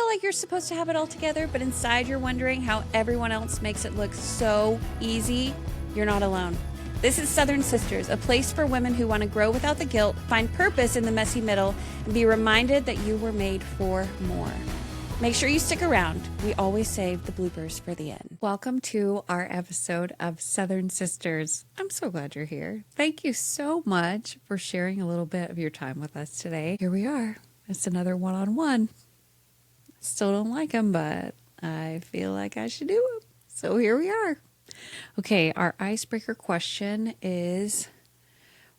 like you're supposed to have it all together, but inside you're wondering how everyone else makes it look so easy, you're not alone. This is Southern Sisters, a place for women who want to grow without the guilt, find purpose in the messy middle, and be reminded that you were made for more. Make sure you stick around. We always save the bloopers for the end. Welcome to our episode of Southern Sisters. I'm so glad you're here. Thank you so much for sharing a little bit of your time with us today. Here we are. It's another one-on-one. Still don't like them, but I feel like I should do them. So here we are. Okay, our icebreaker question is,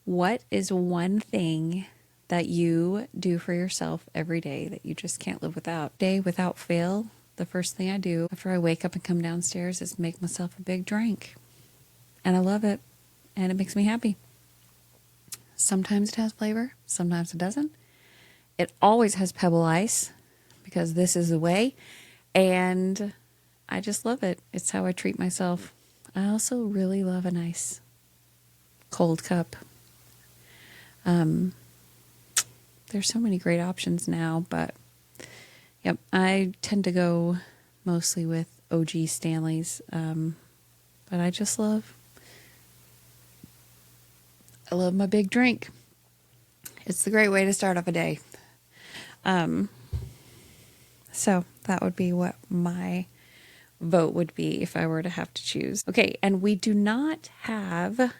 what is one thing that you do for yourself every day that you just can't live without? Day without fail, the first thing I do after I wake up and come downstairs is make myself a big drink. And I love it. And it makes me happy. Sometimes it has flavor. Sometimes it doesn't. It always has pebble ice because this is the way. And I just love it. It's how I treat myself. I also really love a nice cold cup. There's so many great options now, but yep, I tend to go mostly with OG Stanley's. But I love my big drink. It's the great way to start off a day. So that would be what my vote would be if I were to have to choose. Okay, and we do not have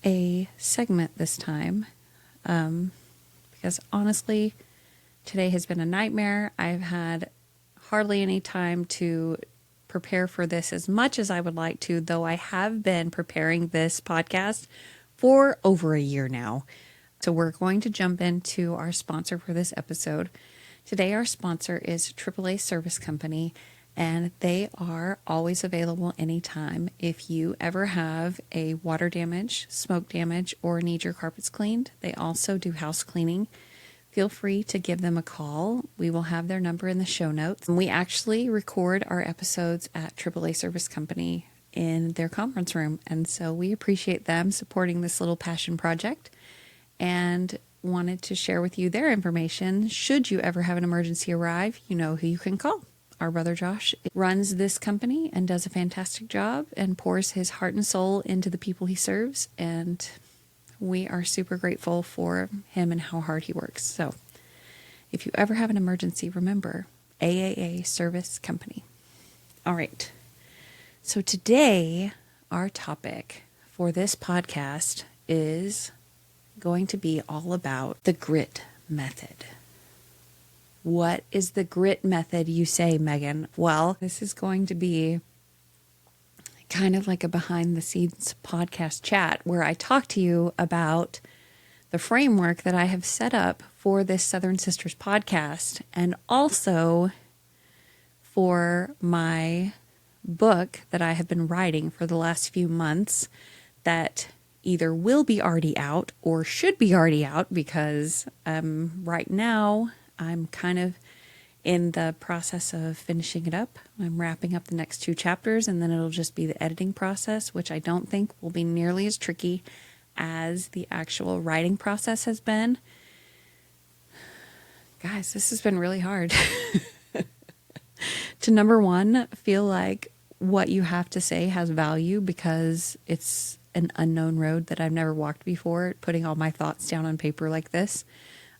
a segment this time. Because honestly, today has been a nightmare. I've had hardly any time to prepare for this as much as I would like to, though I have been preparing this podcast for over a year now. So we're going to jump into our sponsor for this episode. Today, our sponsor is AAA Service Company, and they are always available anytime. If you ever have a water damage, smoke damage, or need your carpets cleaned, they also do house cleaning. Feel free to give them a call. We will have their number in the show notes. We actually record our episodes at AAA Service Company in their conference room, and so we appreciate them supporting this little passion project and wanted to share with you their information. Should you ever have an emergency arrive, you know who you can call. Our brother Josh runs this company and does a fantastic job and pours his heart and soul into the people he serves. And we are super grateful for him and how hard he works. So if you ever have an emergency, remember AAA Service Company. All right. So today, our topic for this podcast is going to be all about the GR.I.T method. What is the GR.I.T method, you say, Meggan? Well, this is going to be kind of like a behind the scenes podcast chat where I talk to you about the framework that I have set up for this Southern Sisters podcast and also for my book that I have been writing for the last few months that either will be already out or should be already out because right now I'm kind of in the process of finishing it up. I'm wrapping up the next 2 chapters and then it'll just be the editing process, which I don't think will be nearly as tricky as the actual writing process has been. Guys, this has been really hard. To number one, feel like what you have to say has value because it's an unknown road that I've never walked before, putting all my thoughts down on paper like this.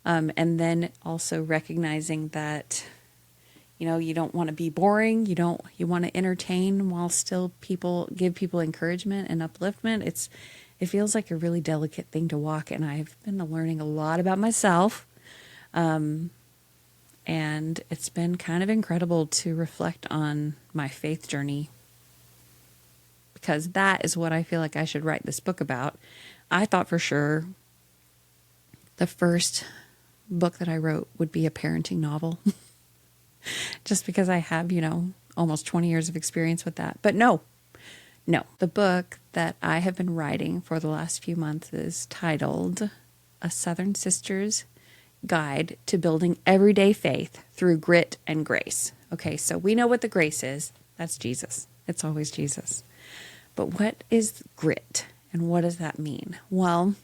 And then also recognizing that, you don't want to be boring. You want to entertain while still give people encouragement and upliftment. It feels like a really delicate thing to walk. And I've been learning a lot about myself. And it's been kind of incredible to reflect on my faith journey because that is what I feel like I should write this book about. I thought for sure the first book that I wrote would be a parenting novel just because I have, almost 20 years of experience with that. But no, the book that I have been writing for the last few months is titled A Southern Sisters Guide to Building Everyday Faith Through Grit and Grace. Okay, so we know what the grace is. That's Jesus. It's always Jesus. But what is grit and what does that mean? Well,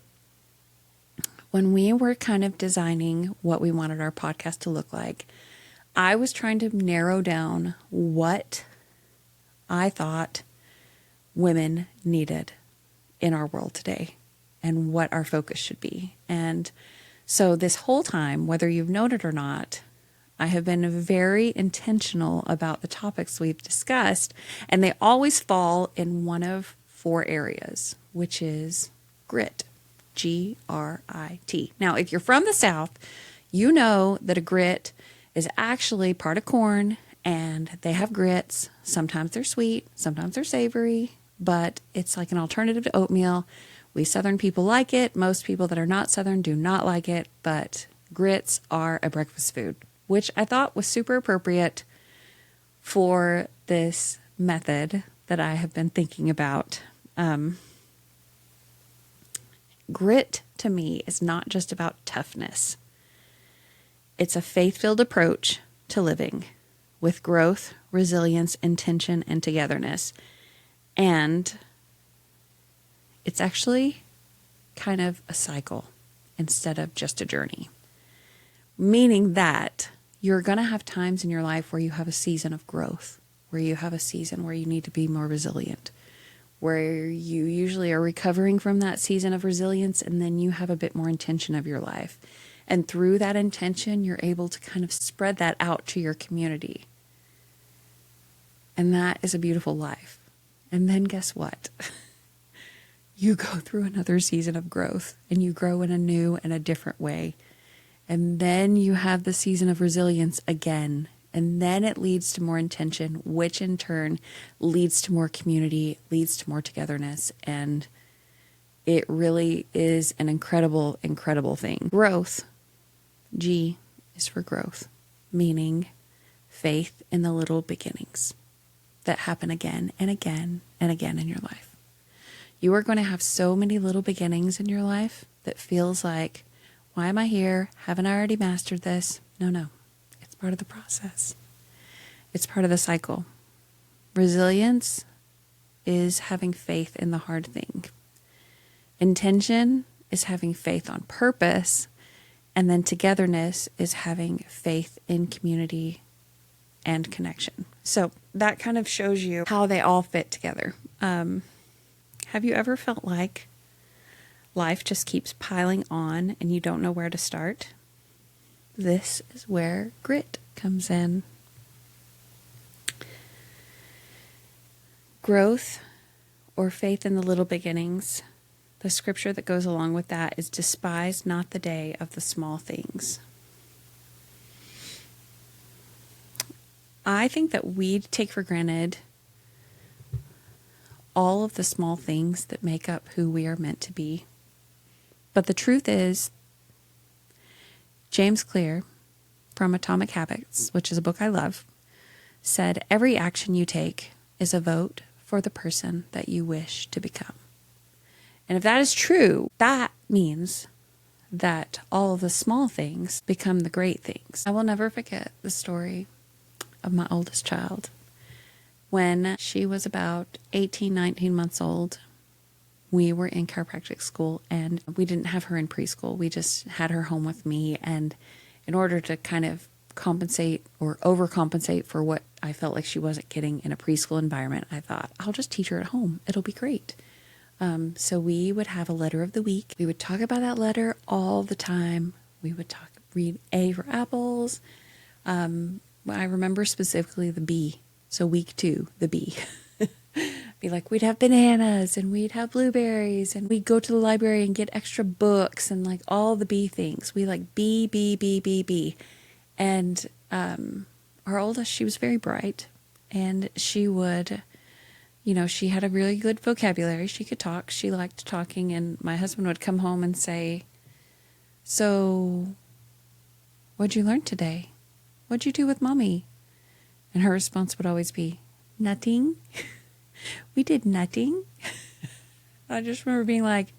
when we were kind of designing what we wanted our podcast to look like, I was trying to narrow down what I thought women needed in our world today and what our focus should be. And so this whole time, whether you've known it or not, I have been very intentional about the topics we've discussed, and they always fall in one of four areas, which is grit. G-R-I-T. Now, if you're from the South, you know that a grit is actually part of corn, and they have grits. Sometimes they're sweet, sometimes they're savory, but it's like an alternative to oatmeal. We Southern people like it. Most people that are not Southern do not like it, but grits are a breakfast food, which I thought was super appropriate for this method that I have been thinking about. Grit to me is not just about toughness. It's a faith-filled approach to living with growth, resilience, intention, and togetherness. And it's actually kind of a cycle instead of just a journey. Meaning that you're going to have times in your life where you have a season of growth, where you have a season where you need to be more resilient, where you usually are recovering from that season of resilience, and then you have a bit more intention of your life. And through that intention, you're able to kind of spread that out to your community. And that is a beautiful life. And then guess what? You go through another season of growth, and you grow in a new and a different way. And then you have the season of resilience again. And then it leads to more intention, which in turn leads to more community, leads to more togetherness. And it really is an incredible, incredible thing. Growth, G is for growth, meaning faith in the little beginnings that happen again and again and again in your life. You are going to have so many little beginnings in your life that feels like, why am I here? Haven't I already mastered this? No. It's part of the process. It's part of the cycle. Resilience is having faith in the hard thing. Intention is having faith on purpose. And then togetherness is having faith in community and connection. So that kind of shows you how they all fit together. Have you ever felt like life just keeps piling on and you don't know where to start? This is where grit comes in. Growth or faith in the little beginnings. The scripture that goes along with that is despise not the day of the small things. I think that we take for granted all of the small things that make up who we are meant to be. But the truth is, James Clear from Atomic Habits, which is a book I love, said every action you take is a vote for the person that you wish to become. And if that is true, that means that all of the small things become the great things. I will never forget the story of my oldest child. When she was about 18, 19 months old, we were in chiropractic school and we didn't have her in preschool. We just had her home with me. And in order to kind of compensate or overcompensate for what I felt like she wasn't getting in a preschool environment, I thought, I'll just teach her at home. It'll be great. So we would have a letter of the week. We would talk about that letter all the time. We would read A for apples. I remember specifically the B. So week 2, the B. Be like, we'd have bananas and we'd have blueberries and we'd go to the library and get extra books and like all the B things. We like B, B, B, B, B. And our oldest, she was very bright and she would, she had a really good vocabulary. She could talk. She liked talking. And my husband would come home and say, so what'd you learn today? What'd you do with mommy? And her response would always be, nothing. We did nothing. I just remember being like,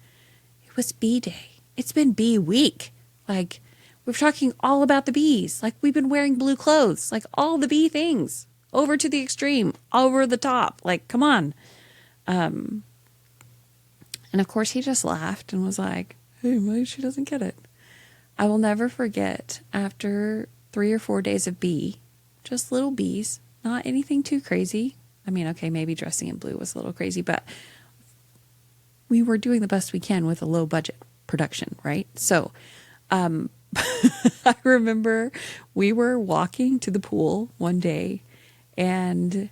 it was bee day. It's been bee week. Like, we're talking all about the bees. Like, we've been wearing blue clothes. Like, all the bee things. Over to the extreme. Over the top. Like, come on. And of course, he just laughed and was like, Maybe she doesn't get it. I will never forget after 3 or 4 days of bee, just little bees, not anything too crazy. I mean, okay, maybe dressing in blue was a little crazy, but we were doing the best we can with a low budget production, right? So, I remember we were walking to the pool one day and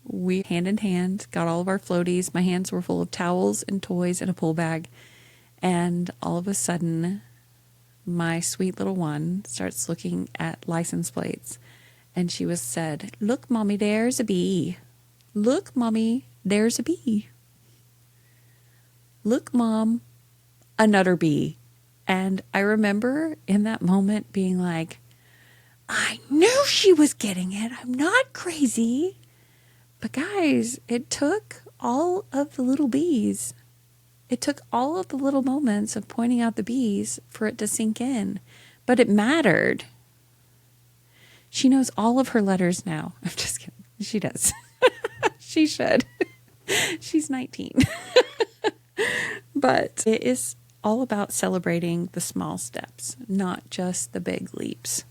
we hand in hand got all of our floaties. My hands were full of towels and toys and a pool bag. And all of a sudden, my sweet little one starts looking at license plates and she was said, "Look, Mommy, there's a bee. Look, Mommy, there's a bee. Look, Mom, another bee." And I remember in that moment being like, I knew she was getting it. I'm not crazy. But guys, it took all of the little bees. It took all of the little moments of pointing out the bees for it to sink in. But it mattered. She knows all of her letters now. I'm just kidding. She does. She should. She's 19. But it is all about celebrating the small steps, not just the big leaps.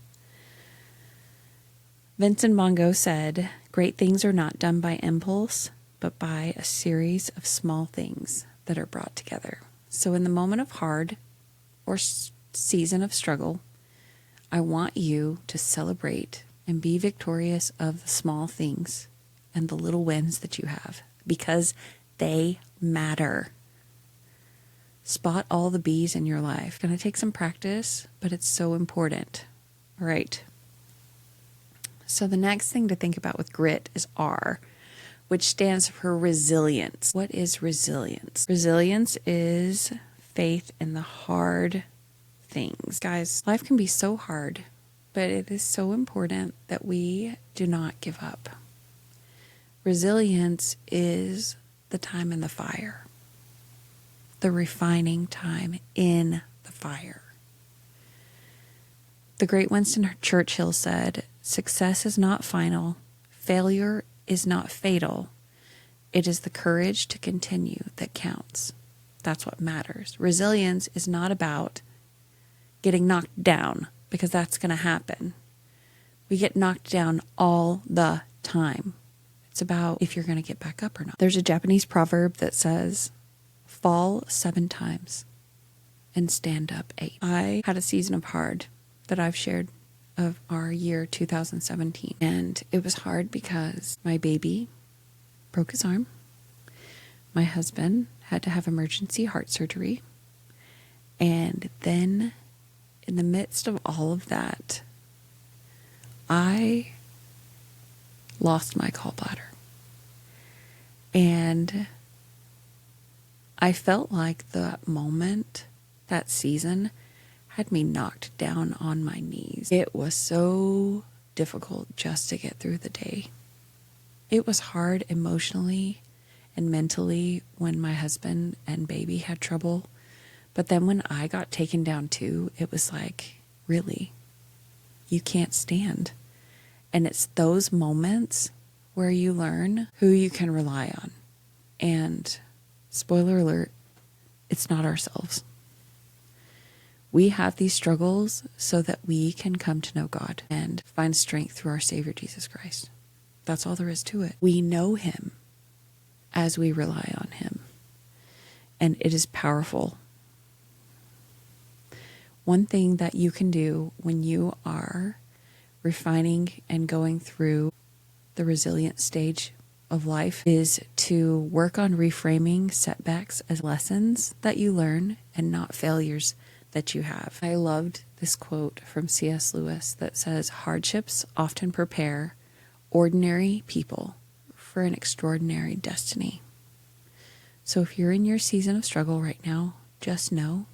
Vincent Mongo said, "Great things are not done by impulse, but by a series of small things that are brought together." So in the moment of hard or season of struggle, I want you to celebrate and be victorious of the small things and the little wins that you have, because they matter. Spot all the bees in your life. It's going to take some practice, but it's so important. All right. So the next thing to think about with grit is R, which stands for resilience. What is resilience? Resilience is faith in the hard things. Guys, life can be so hard, but it is so important that we do not give up. Resilience is the time in the fire. The refining time in the fire. The great Winston Churchill said, "Success is not final. Failure is not fatal. It is the courage to continue that counts." That's what matters. Resilience is not about getting knocked down, because that's going to happen. We get knocked down all the time. It's about if you're going to get back up or not. There's a Japanese proverb that says, "Fall 7 times and stand up 8." I had a season of hard that I've shared of our year 2017. And it was hard because my baby broke his arm. My husband had to have emergency heart surgery. And then in the midst of all of that, I lost my gallbladder. And I felt like that moment, that season, had me knocked down on my knees. It was so difficult just to get through the day. It was hard emotionally and mentally when my husband and baby had trouble. But then when I got taken down too, it was like, really, you can't stand. And it's those moments where you learn who you can rely on. And spoiler alert, it's not ourselves. We have these struggles so that we can come to know God and find strength through our Savior, Jesus Christ. That's all there is to it. We know Him as we rely on Him. And it is powerful. One thing that you can do when you are refining and going through the resilient stage of life is to work on reframing setbacks as lessons that you learn and not failures that you have. I loved this quote from C.S. Lewis that says, "Hardships often prepare ordinary people for an extraordinary destiny." So if you're in your season of struggle right now, just know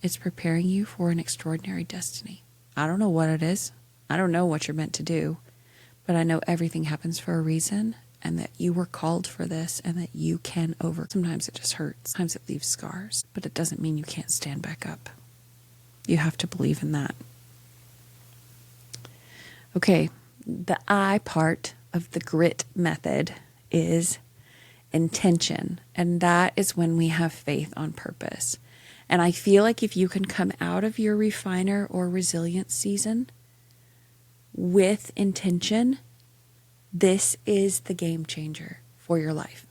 it's preparing you for an extraordinary destiny. I don't know what it is. I don't know what you're meant to do, but I know everything happens for a reason, and that you were called for this, and that you can Sometimes it just hurts. Sometimes it leaves scars, but it doesn't mean you can't stand back up. You have to believe in that. Okay, the I part of the grit method is intention, and that is when we have faith on purpose. And I feel like if you can come out of your refiner or resilience season with intention, this is the game changer for your life.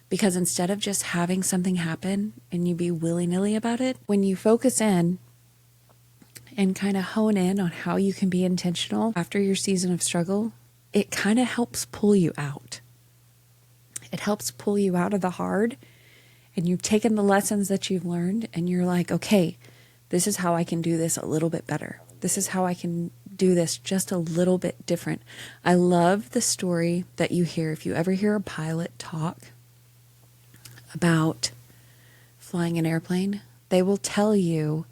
Because instead of just having something happen and you be willy-nilly about it, when you focus in and kind of hone in on how you can be intentional after your season of struggle, it kind of helps pull you out. It helps pull you out of the hard, and you've taken the lessons that you've learned and you're like, okay, this is how I can do this a little bit better. This is how I can do this just a little bit different. I love the story that you hear. If you ever hear a pilot talk about flying an airplane, they will tell you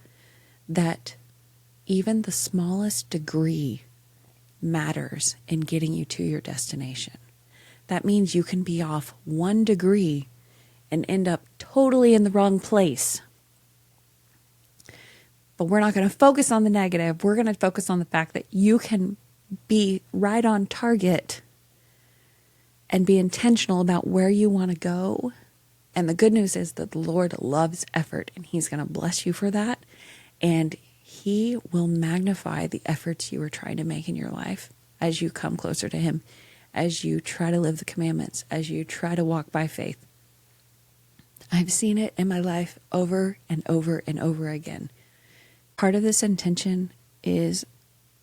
that even the smallest degree matters in getting you to your destination. That means you can be off 1 degree and end up totally in the wrong place. But we're not going to focus on the negative. We're going to focus on the fact that you can be right on target and be intentional about where you want to go. And the good news is that the Lord loves effort, and He's going to bless you for that. And He will magnify the efforts you are trying to make in your life as you come closer to Him, as you try to live the commandments, as you try to walk by faith. I've seen it in my life over and over and over again. Part of this intention is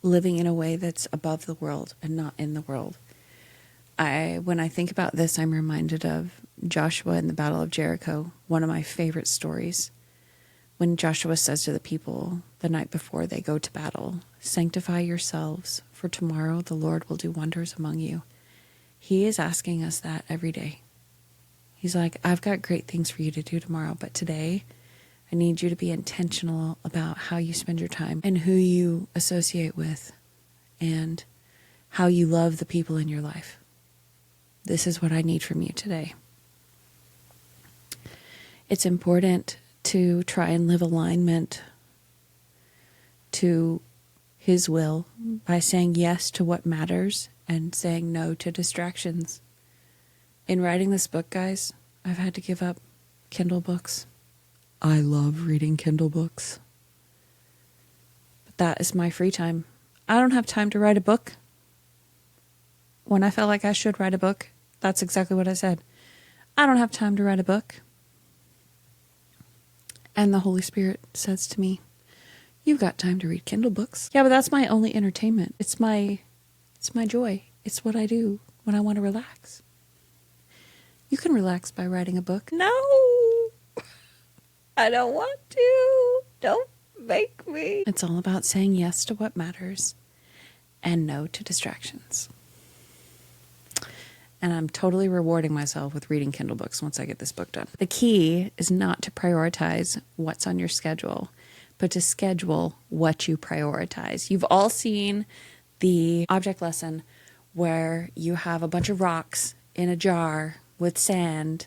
living in a way that's above the world and not in the world. When I think about this, I'm reminded of Joshua in the Battle of Jericho, one of my favorite stories. When Joshua says to the people the night before they go to battle, "Sanctify yourselves, for tomorrow the Lord will do wonders among you." He is asking us that every day. He's like, I've got great things for you to do tomorrow, but today I need you to be intentional about how you spend your time and who you associate with and how you love the people in your life. This is what I need from you today. It's important to try and live alignment to His will by saying yes to what matters and saying no to distractions. In writing this book, guys, I've had to give up Kindle books. I love reading Kindle books. But that is my free time. I don't have time to write a book. When I felt like I should write a book, that's exactly what I said. I don't have time to write a book. And the Holy Spirit says to me, you've got time to read Kindle books. Yeah, but that's my only entertainment. It's my joy. It's what I do when I want to relax. You can relax by writing a book. No, I don't want to. Don't make me. It's all about saying yes to what matters and no to distractions. And I'm totally rewarding myself with reading Kindle books once I get this book done. The key is not to prioritize what's on your schedule, but to schedule what you prioritize. You've all seen the object lesson where you have a bunch of rocks in a jar with sand,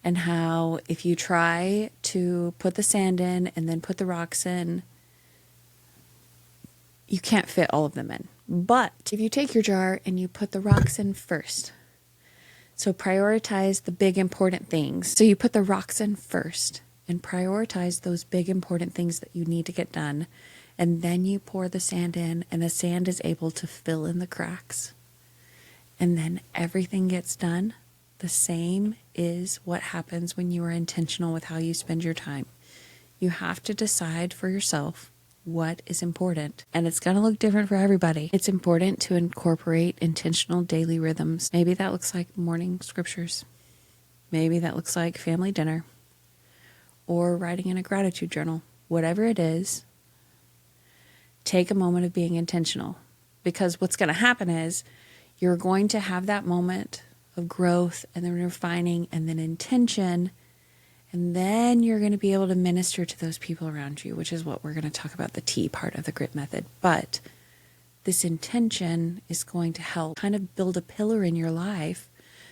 and how if you try to put the sand in and then put the rocks in, you can't fit all of them in. But if you take your jar and you put the rocks in first, so prioritize the big important things. So you put the rocks in first and prioritize those big important things that you need to get done. And then you pour the sand in, and the sand is able to fill in the cracks. And then everything gets done. The same is what happens when you are intentional with how you spend your time. You have to decide for yourself what is important. And it's going to look different for everybody. It's important to incorporate intentional daily rhythms. Maybe that looks like morning scriptures. Maybe that looks like family dinner. Or writing in a gratitude journal. Whatever it is, take a moment of being intentional. Because what's going to happen is you're going to have that moment of growth and then refining and then intention. And then you're going to be able to minister to those people around you, which is what we're going to talk about, the T part of the GRIT method. But this intention is going to help kind of build a pillar in your life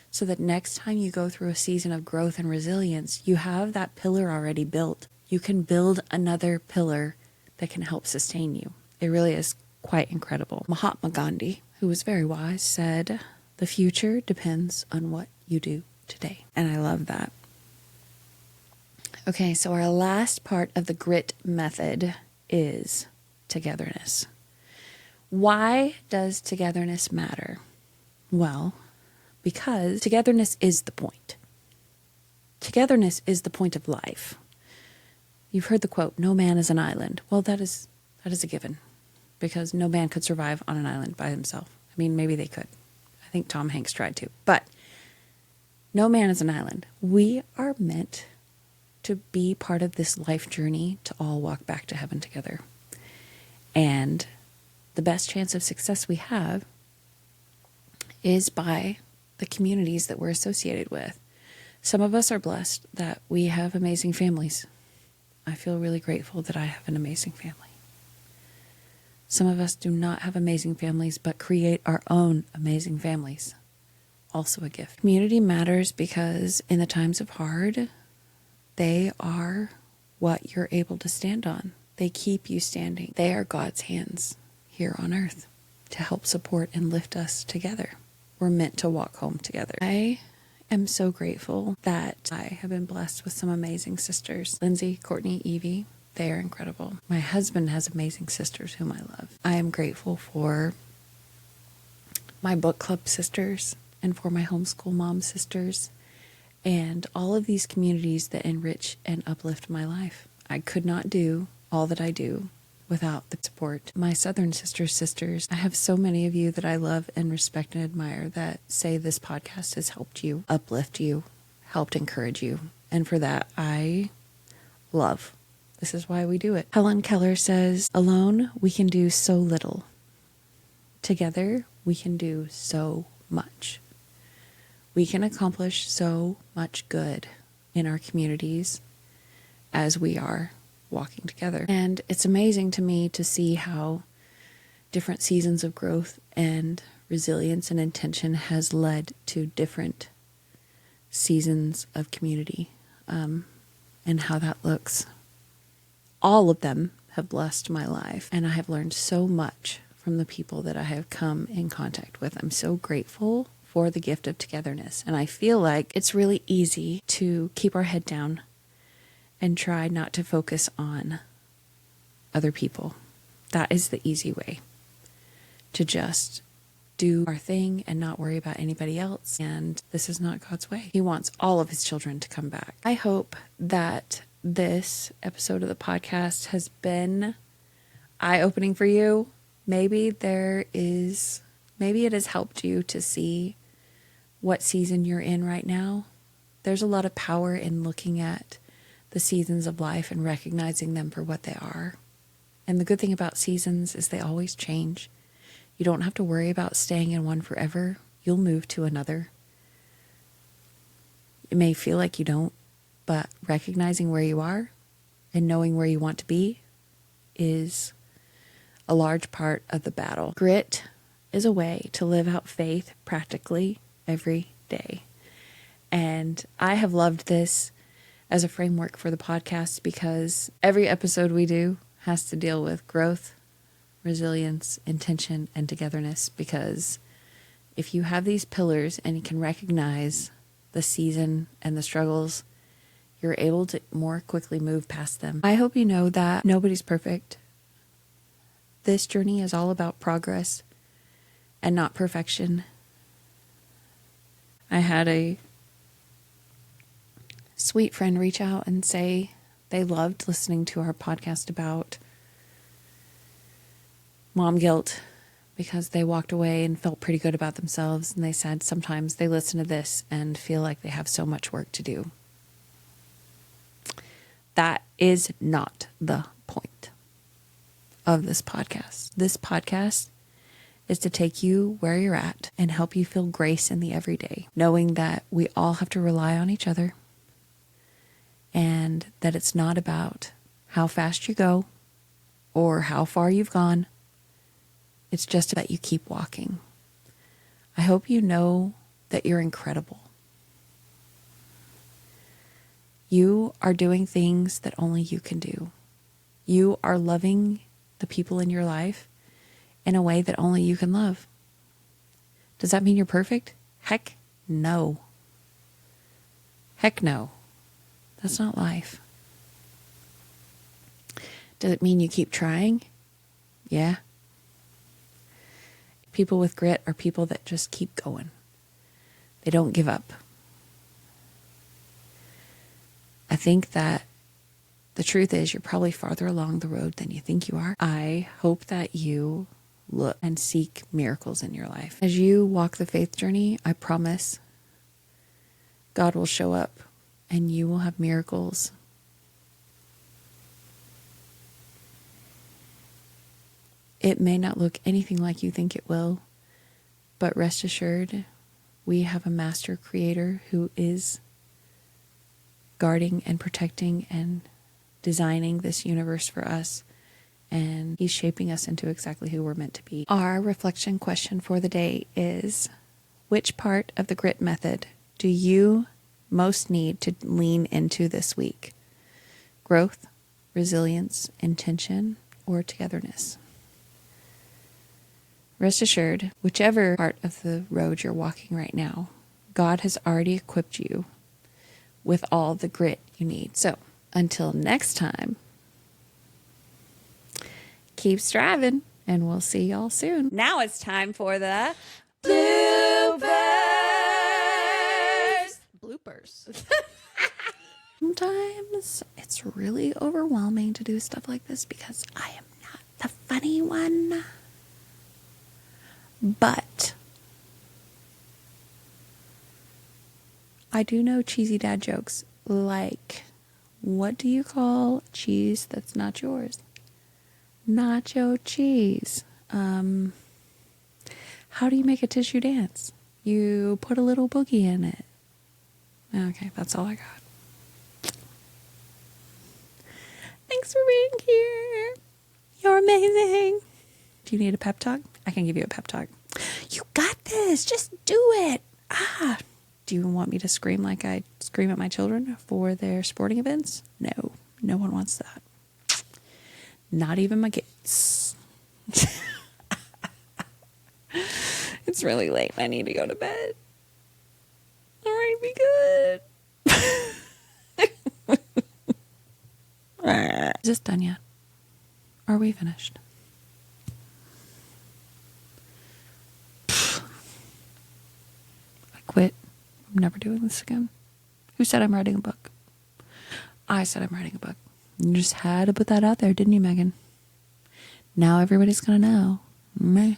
so that next time you go through a season of growth and resilience, you have that pillar already built. You can build another pillar that can help sustain you. It really is quite incredible. Mahatma Gandhi, who was very wise, said, "The future depends on what you do today." And I love that. Okay, so our last part of the grit method is togetherness. Why does togetherness matter? Well, because togetherness is the point. Togetherness is the point of life. You've heard the quote, "No man is an island." Well, that is a given, because no man could survive on an island by himself. I mean, maybe they could. I think Tom Hanks tried to. But no man is an island. We are meant to be part of this life journey to all walk back to heaven together. And the best chance of success we have is by the communities that we're associated with. Some of us are blessed that we have amazing families. I feel really grateful that I have an amazing family. Some of us do not have amazing families, but create our own amazing families. Also a gift. Community matters because in the times of hard, they are what you're able to stand on. They keep you standing. They are God's hands here on earth to help support and lift us together. We're meant to walk home together. I am so grateful that I have been blessed with some amazing sisters. Lindsay, Courtney, Evie, they are incredible. My husband has amazing sisters whom I love. I am grateful for my book club sisters and for my homeschool mom sisters and all of these communities that enrich and uplift my life. I could not do all that I do without the support. My Southern sisters, I have so many of you that I love and respect and admire that say this podcast has helped you, uplift you, helped encourage you. And for that, I love. This is why we do it. Helen Keller says, "Alone, we can do so little. Together, we can do so much. We can accomplish so much good in our communities as we are walking together." And it's amazing to me to see how different seasons of growth and resilience and intention has led to different seasons of community, and how that looks. All of them have blessed my life, and I have learned so much from the people that I have come in contact with. I'm so grateful for the gift of togetherness, and I feel like it's really easy to keep our head down and try not to focus on other people. That is the easy way to just do our thing and not worry about anybody else. And this is not God's way. He wants all of his children to come back. I hope that this episode of the podcast has been eye-opening for you. Maybe it has helped you to see what season you're in right now. There's a lot of power in looking at the seasons of life and recognizing them for what they are. And the good thing about seasons is they always change. You don't have to worry about staying in one forever. You'll move to another. It may feel like you don't, but recognizing where you are and knowing where you want to be is a large part of the battle. Grit is a way to live out faith practically every day. And I have loved this as a framework for the podcast because every episode we do has to deal with growth, resilience, intention, and togetherness. Because if you have these pillars and you can recognize the season and the struggles, you're able to more quickly move past them. I hope you know that nobody's perfect. This journey is all about progress and not perfection. I had a sweet friend reach out and say they loved listening to our podcast about mom guilt because they walked away and felt pretty good about themselves. And they said sometimes they listen to this and feel like they have so much work to do. That is not the point of this podcast. This podcast is to take you where you're at and help you feel grace in the everyday, knowing that we all have to rely on each other and that it's not about how fast you go or how far you've gone. It's just that you keep walking. I hope you know that you're incredible. You are doing things that only you can do. You are loving the people in your life in a way that only you can love. Does that mean you're perfect? Heck no. Heck no. That's not life. Does it mean you keep trying? Yeah. People with grit are people that just keep going. They don't give up. I think that the truth is you're probably farther along the road than you think you are. I hope that you look and seek miracles in your life. As you walk the faith journey, I promise God will show up and you will have miracles. It may not look anything like you think it will, but rest assured, we have a master creator who is guarding and protecting and designing this universe for us, and he's shaping us into exactly who we're meant to be. Our reflection question for the day is, which part of the grit method do you most need to lean into this week? Growth, resilience, intention, or togetherness? Rest assured, whichever part of the road you're walking right now, God has already equipped you with all the grit you need. So until next time, keep striving, and we'll see y'all soon. Now it's time for the bloopers. Bloopers. Sometimes it's really overwhelming to do stuff like this because I am not the funny one. But I do know cheesy dad jokes like, what do you call cheese that's not yours? Nacho cheese. How do you make a tissue dance? You put a little boogie in it. Okay, that's all I got. Thanks for being here. You're amazing. Do you need a pep talk? I can give you a pep talk. You got this. Just do it. Do you want me to scream like I scream at my children for their sporting events? No, no one wants that. Not even my kids. It's really late. I need to go to bed. All right, be good. Is this done yet? Are we finished? I quit. I'm never doing this again. Who said I'm writing a book? I said I'm writing a book. You just had to put that out there, didn't you, Megan? Now everybody's gonna know. Meh.